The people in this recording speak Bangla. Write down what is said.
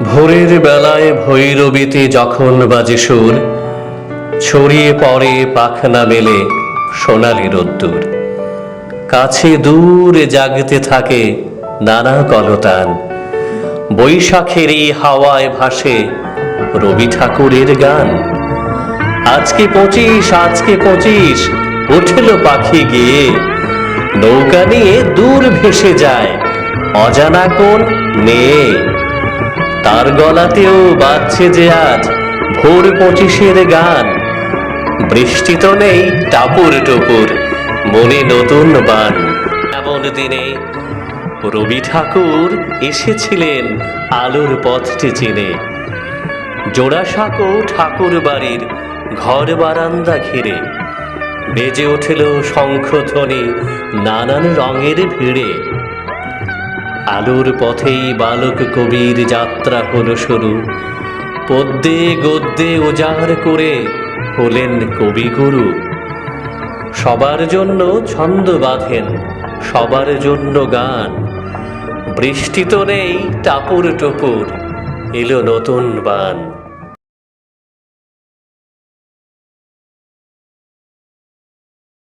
ভোরের বেলায় ভৈরবীতে যখন বাজে সুর, ছড়িয়ে পড়ে পাখনা মেলে সোনালি রোদ্দুর। কাছে দূরে জাগতে থাকে নানা কলতান, বৈশাখের এই হাওয়ায় ভাসে রবি ঠাকুরের গান। আজকে 25, আজকে 25, উঠল পাখি গিয়ে, নৌকা নিয়ে দূর ভেসে যায় অজানা কোন মেয়ে। তার গলাতেও বাজছে যে আজ ভোর 25-এর গান। বৃষ্টি তো নেই, টাপুর টুপুর, মনে নতুন বান। এমন দিনে রবি ঠাকুর এসেছিলেন আলোর পথটি চিনে। জোড়াসাঁকো ঠাকুর বাড়ির ঘর বারান্দা ঘিরে বেজে উঠল শঙ্খধ্বনি নানান রঙের ভিড়ে। আলোর পথেই বালক কবির যাত্রা হলো শুরু, পদ্যে গদ্যে উজাড় করে হলেন কবিগুরু। সবার জন্য ছন্দ বাঁধেন, সবার জন্য গান। বৃষ্টি তো নেই, টাপুর টুপুর, এলো নতুন বান।